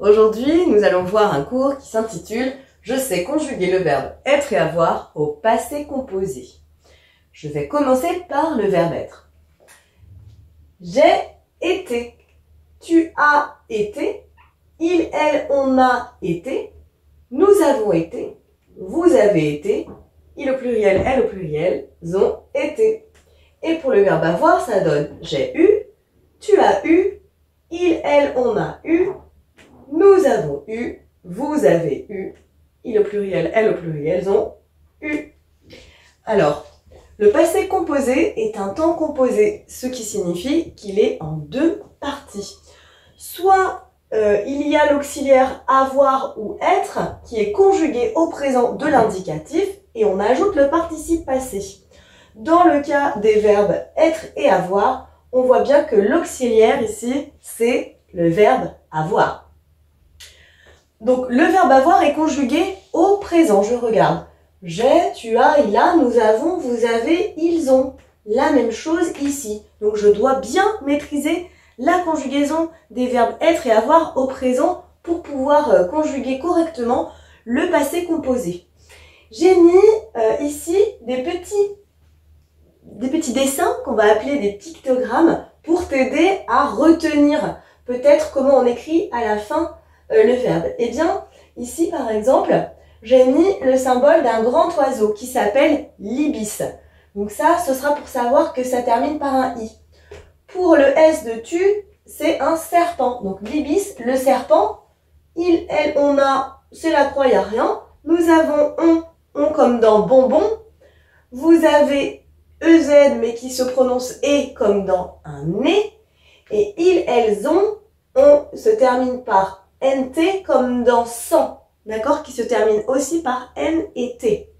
Aujourd'hui, nous allons voir un cours qui s'intitule « Je sais conjuguer le verbe être et avoir au passé composé ». Je vais commencer par le verbe être. J'ai été, tu as été, il, elle, on a été, nous avons été, vous avez été, il au pluriel, elle au pluriel, ont été. Et pour le verbe avoir, ça donne j'ai eu, tu as eu, il, elle, on a eu, nous avons eu, vous avez eu, il au pluriel, elle au pluriel, ont eu. Alors, le passé composé est un temps composé, ce qui signifie qu'il est en deux parties. Soit il y a l'auxiliaire avoir ou être qui est conjugué au présent de l'indicatif et on ajoute le participe passé. Dans le cas des verbes être et avoir, on voit bien que l'auxiliaire ici, c'est le verbe avoir. Donc le verbe avoir est conjugué au présent. Je regarde. J'ai, tu as, il a, nous avons, vous avez, ils ont. La même chose ici. Donc je dois bien maîtriser la conjugaison des verbes être et avoir au présent pour pouvoir conjuguer correctement le passé composé. J'ai mis ici des petits dessins qu'on va appeler des pictogrammes pour t'aider à retenir peut-être comment on écrit à la fin le verbe. Eh bien, ici par exemple, j'ai mis le symbole d'un grand oiseau qui s'appelle l'ibis. Donc ça, ce sera pour savoir que ça termine par un i. Pour le S de tu, c'est un serpent. Donc l'ibis, le serpent, il, elle, on a, c'est la croix, il n'y a rien. Nous avons on comme dans bonbon. Vous avez EZ, mais qui se prononce E comme dans un nez. Et ils, elles, on se termine par NT comme dans sang. D'accord? Qui se termine aussi par N et T.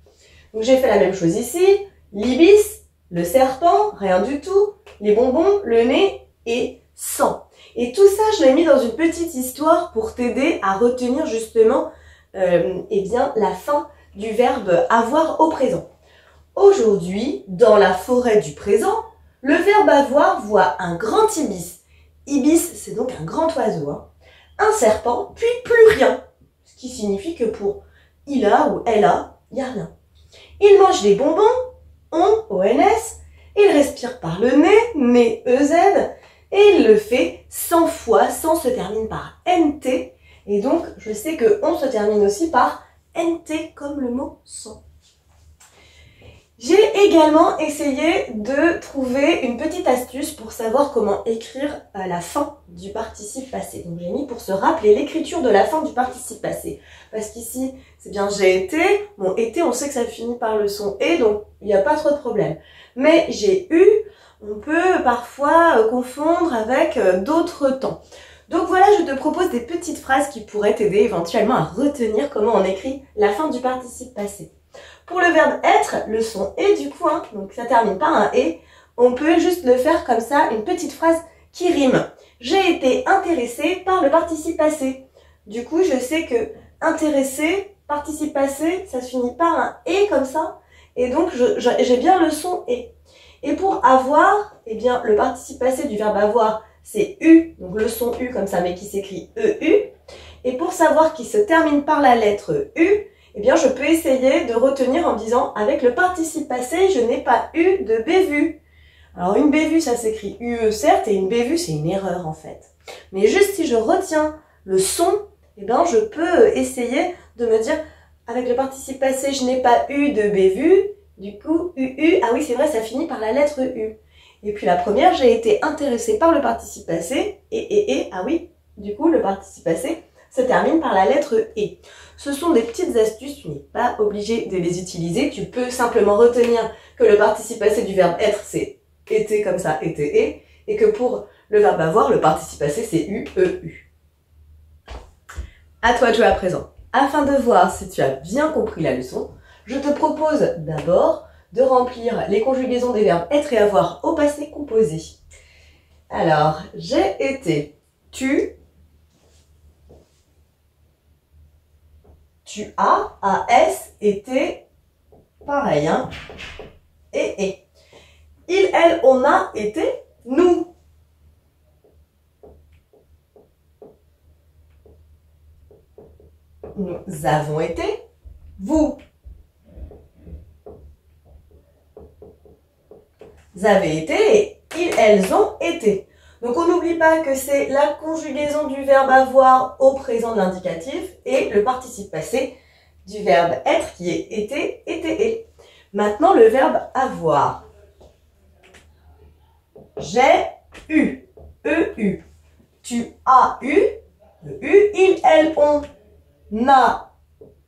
Donc j'ai fait la même chose ici. L'ibis, le serpent, rien du tout. Les bonbons, le nez et sang. Et tout ça, je l'ai mis dans une petite histoire pour t'aider à retenir justement eh bien, la fin du verbe avoir au présent. Aujourd'hui, dans la forêt du présent, le verbe avoir voit un grand ibis. Ibis, c'est donc un grand oiseau. Hein. Un serpent, puis plus rien. Ce qui signifie que pour il a ou elle a, il n'y a rien. Il mange des bonbons, ONS, il respire par le nez, nez EZ, et il le fait 100 fois, 100 se termine par NT, et donc je sais que on se termine aussi par NT comme le mot 100. J'ai également essayé de trouver une petite astuce pour savoir comment écrire la fin du participe passé. Donc j'ai mis pour se rappeler l'écriture de la fin du participe passé. Parce qu'ici, c'est bien j'ai été. Bon, été, on sait que ça finit par le son et, donc il n'y a pas trop de problème. Mais j'ai eu, on peut parfois confondre avec d'autres temps. Donc voilà, je te propose des petites phrases qui pourraient t'aider éventuellement à retenir comment on écrit la fin du participe passé. Pour le verbe être, le son est du coup, hein, donc ça termine par un et, on peut juste le faire comme ça, une petite phrase qui rime. J'ai été intéressé par le participe passé. Du coup, je sais que intéressé, participe passé, ça se finit par un et comme ça, et donc j'ai bien le son et. Et pour avoir, eh bien le participe passé du verbe avoir, c'est u, donc le son u comme ça, mais qui s'écrit eu. Et pour savoir qu'il se termine par la lettre u, eh bien, je peux essayer de retenir en disant, avec le participe passé, je n'ai pas eu de bévue. Alors, une bévue, ça s'écrit UE, certes, et une bévue, c'est une erreur, en fait. Mais juste si je retiens le son, eh bien, je peux essayer de me dire, avec le participe passé, je n'ai pas eu de bévue. Du coup, UU, ah oui, c'est vrai, ça finit par la lettre U. Et puis, la première, j'ai été intéressée par le participe passé, et, ah oui, du coup, le participe passé se termine par la lettre E. Ce sont des petites astuces, tu n'es pas obligé de les utiliser. Tu peux simplement retenir que le participe passé du verbe être, c'est été comme ça, été, et que pour le verbe avoir, le participe passé, c'est eu, eu. À toi de jouer à présent. Afin de voir si tu as bien compris la leçon, je te propose d'abord de remplir les conjugaisons des verbes être et avoir au passé composé. Alors, j'ai été, tu as, AS, été, pareil, hein, et. Il, elle, on a été, nous. Nous avons été. Vous avez été et ils, elles ont été. Donc on n'oublie pas que c'est la conjugaison du verbe avoir au présent de l'indicatif et le participe passé du verbe être qui est été, et. Maintenant le verbe avoir. J'ai eu, eu. Tu as eu, eu. Ils, elles, on a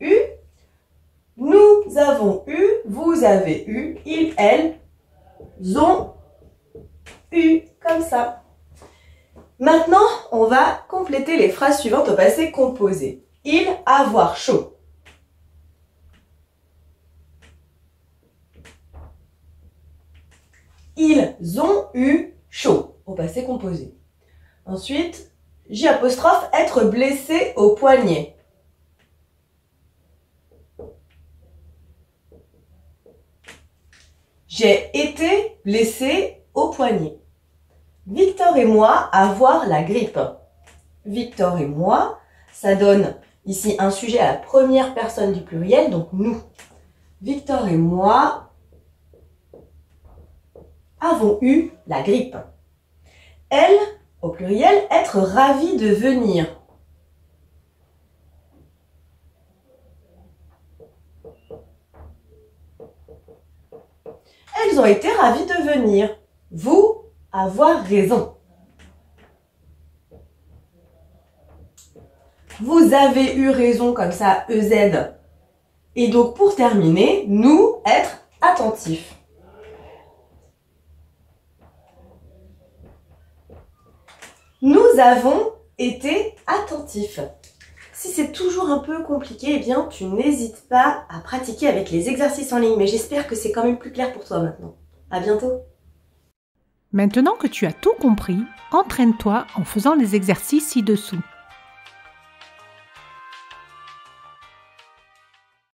eu. Nous avons eu, vous avez eu, ils, elles ont eu, comme ça. Maintenant, on va compléter les phrases suivantes au passé composé. Il, avoir chaud. Ils ont eu chaud au passé composé. Ensuite, J', être blessé au poignet. J'ai été blessé au poignet. Victor et moi avoir la grippe. Victor et moi, ça donne ici un sujet à la première personne du pluriel, donc nous. Victor et moi avons eu la grippe. Elle, au pluriel, être ravie de venir. Elles ont été ravies de venir. Vous, avoir raison. Vous avez eu raison, comme ça, EZ. Et donc, pour terminer, nous, être attentifs. Nous avons été attentifs. Si c'est toujours un peu compliqué, eh bien, tu n'hésites pas à pratiquer avec les exercices en ligne. Mais j'espère que c'est quand même plus clair pour toi maintenant. À bientôt. Maintenant que tu as tout compris, entraîne-toi en faisant les exercices ci-dessous.